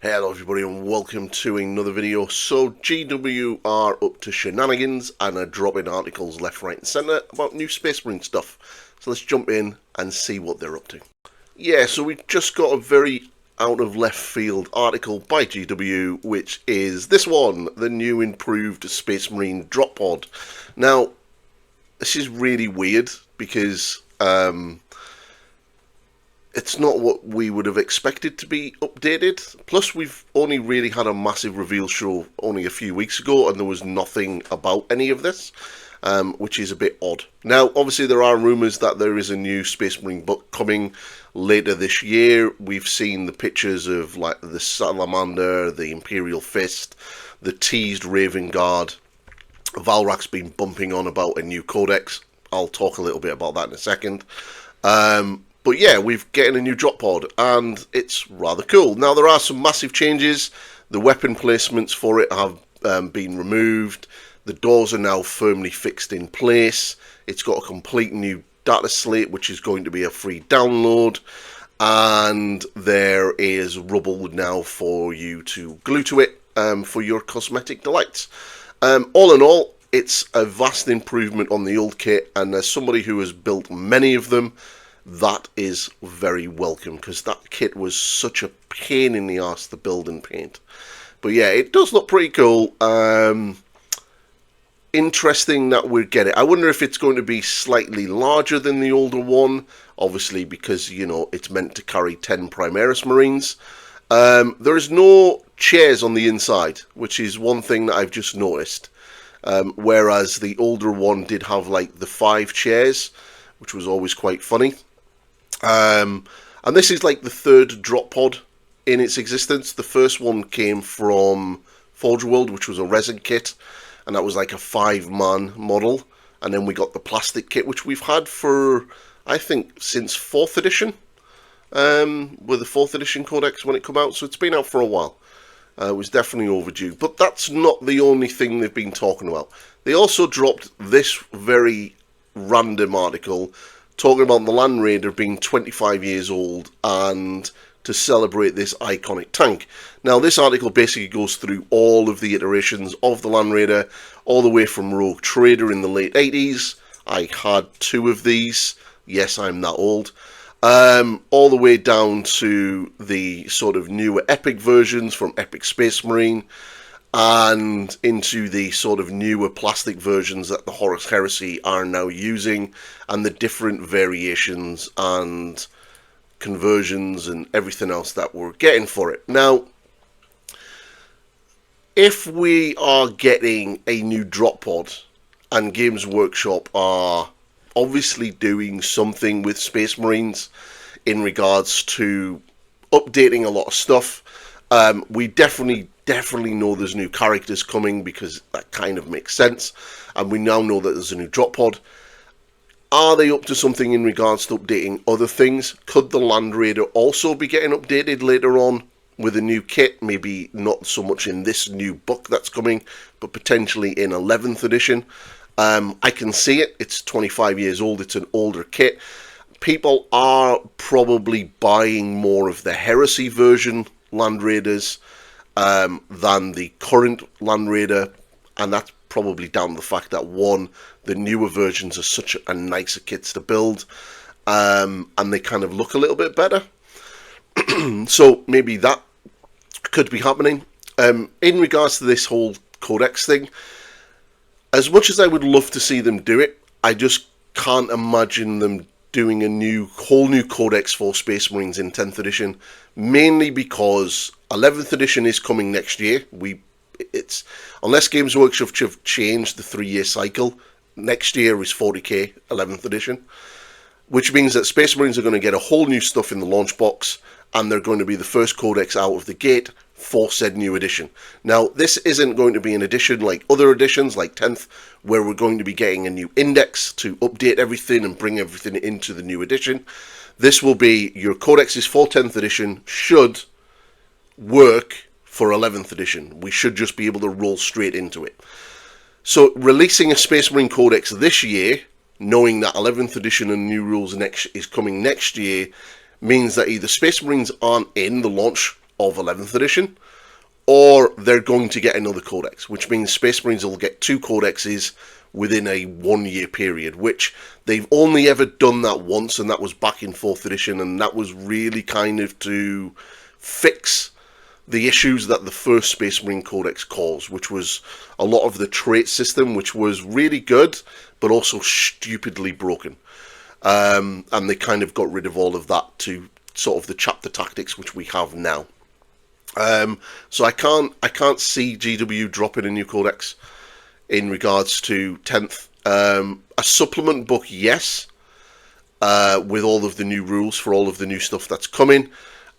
Hello everybody and welcome to another video. So GW are up to shenanigans and are dropping articles left, right and centre about new Space Marine stuff. So let's jump in and see what they're up to. Yeah, so we just got a very out of left field article by GW, which is this one, the new improved Space Marine drop pod. Now, this is really weird because it's not what we would have expected to be updated. Plus, we've only really had a massive reveal show only a few weeks ago, and there was nothing about any of this, which is a bit odd. Now, obviously, there are rumours that there is a new Space Marine book coming later this year. We've seen the pictures of like the Salamander, the Imperial Fist, the teased Raven Guard. Valrak's been bumping on about a new codex. I'll talk a little bit about that in a second. But yeah, we're getting a new drop pod, and it's rather cool. Now, there are some massive changes. The weapon placements for it have been removed. The doors are now firmly fixed in place. It's got a complete new data slate, which is going to be a free download. And there is rubble now for you to glue to it for your cosmetic delights. All in all, it's a vast improvement on the old kit, and as somebody who has built many of them, that is very welcome, because that kit was such a pain in the arse to build and paint. But yeah, it does look pretty cool. Interesting that we're getting it. I wonder if it's going to be slightly larger than the older one, obviously because, you know, it's meant to carry 10 Primaris Marines. There is no chairs on the inside, which is one thing that I've just noticed. Whereas the older one did have like the 5 chairs, which was always quite funny. And this is like the third drop pod in its existence. The first one came from Forge World, which was a resin kit, and that was like a 5-man model. And then we got the plastic kit, which we've had for, I think, since 4th edition, with the 4th edition codex when it came out. So it's been out for a while. It was definitely overdue. But that's not the only thing they've been talking about. They also dropped this very random article talking about the Land Raider being 25 years old and to celebrate this iconic tank. Now, this article basically goes through all of the iterations of the Land Raider, all the way from Rogue Trader in the late 80s. I had 2 of these. Yes, I'm that old. All the way down to the sort of newer Epic versions from Epic Space Marine, and into the sort of newer plastic versions that the Horus Heresy are now using, and the different variations and conversions and everything else that we're getting for it. Now, if we are getting a new drop pod, and Games Workshop are obviously doing something with Space Marines in regards to updating a lot of stuff, we definitely know there's new characters coming, because that kind of makes sense, and we now know that there's a new drop pod. Are they up to something in regards to updating other things? Could the Land Raider also be getting updated later on with a new kit? Maybe not so much in this new book that's coming, but potentially in 11th edition. I can see it. It's 25 years old. It's an older kit. People are probably buying more of the Heresy version Land Raiders than the current Land Raider, and that's probably down to the fact that, one, the newer versions are such a nicer kits to build, and they kind of look a little bit better. So maybe that could be happening. In regards to this whole codex thing, as much as I would love to see them do it, I just can't imagine them doing a whole new codex for Space Marines in 10th edition, mainly because 11th edition is coming next year. Unless Games Workshop have changed the 3-year cycle, next year is 40k 11th edition, which means that Space Marines are going to get a whole new stuff in the launch box, and they're going to be the first codex out of the gate for said new edition. Now, this isn't going to be an edition like other editions, like 10th, where we're going to be getting a new index to update everything and bring everything into the new edition. This will be your codexes for 10th edition should work for 11th edition. We should just be able to roll straight into it. So releasing a Space Marine Codex this year knowing that 11th edition and new rules is coming next year, means that either Space Marines aren't in the launch of 11th edition, or they're going to get another codex, which means Space Marines will get 2 codexes within a 1-year period, which they've only ever done that once, and that was back in 4th edition, and that was really kind of to fix the issues that the first Space Marine Codex caused, which was a lot of the trait system, which was really good, but also stupidly broken. And they kind of got rid of all of that to sort of the chapter tactics, which we have now. So I can't see GW dropping a new Codex in regards to 10th. A supplement book, yes, with all of the new rules for all of the new stuff that's coming.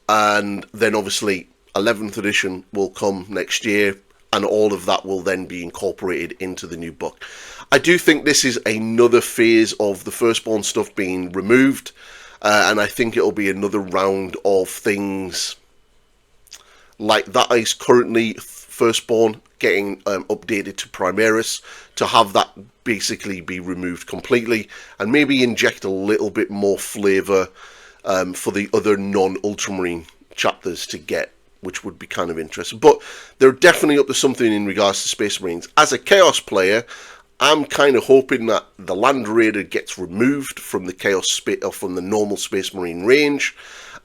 And then obviously 11th edition will come next year, and all of that will then be incorporated into the new book. I do think this is another phase of the Firstborn stuff being removed, and I think it'll be another round of things like that is currently Firstborn getting updated to Primaris, to have that basically be removed completely, and maybe inject a little bit more flavour for the other non-Ultramarine chapters to get, which would be kind of interesting. But they're definitely up to something in regards to Space Marines. As a Chaos player, I'm kind of hoping that the Land Raider gets removed from the from the normal Space Marine range,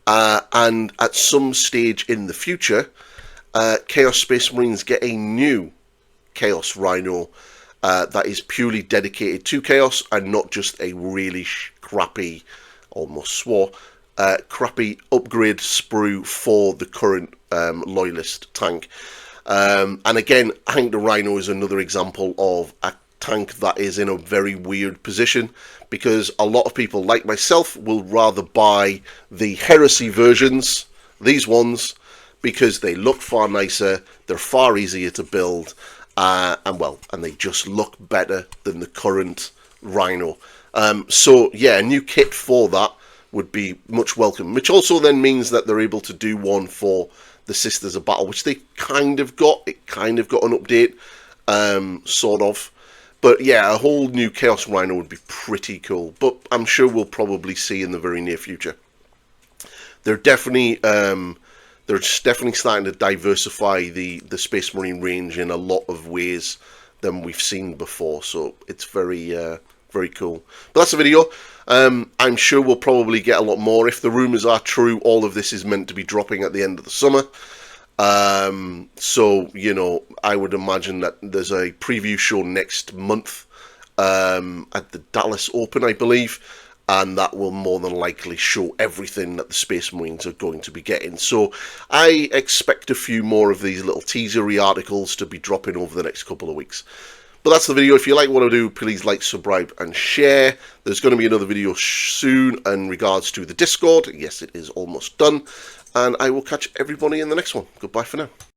and at some stage in the future, Chaos Space Marines get a new Chaos Rhino that is purely dedicated to Chaos, and not just a really crappy, almost swore, crappy upgrade sprue for the current Loyalist tank. And again, I think the Rhino is another example of a tank that is in a very weird position, because a lot of people like myself will rather buy the Heresy versions, these ones, because they look far nicer, they're far easier to build, and they just look better than the current Rhino. So yeah, a new kit for that would be much welcome, which also then means that they're able to do one for the Sisters of Battle, which they kind of got. It kind of got an update, sort of. But yeah, a whole new Chaos Rhino would be pretty cool, but I'm sure we'll probably see in the very near future. They're definitely starting to diversify the Space Marine range in a lot of ways than we've seen before, so it's very very cool. But that's the video. I'm sure we'll probably get a lot more. If the rumours are true, all of this is meant to be dropping at the end of the summer. So, you know, I would imagine that there's a preview show next month at the Dallas Open, I believe, and that will more than likely show everything that the Space Marines are going to be getting. So I expect a few more of these little teasery articles to be dropping over the next couple of weeks. But that's the video. If you like what I do, please like, subscribe, and share. There's going to be another video soon in regards to the Discord. Yes, it is almost done. And I will catch everybody in the next one. Goodbye for now.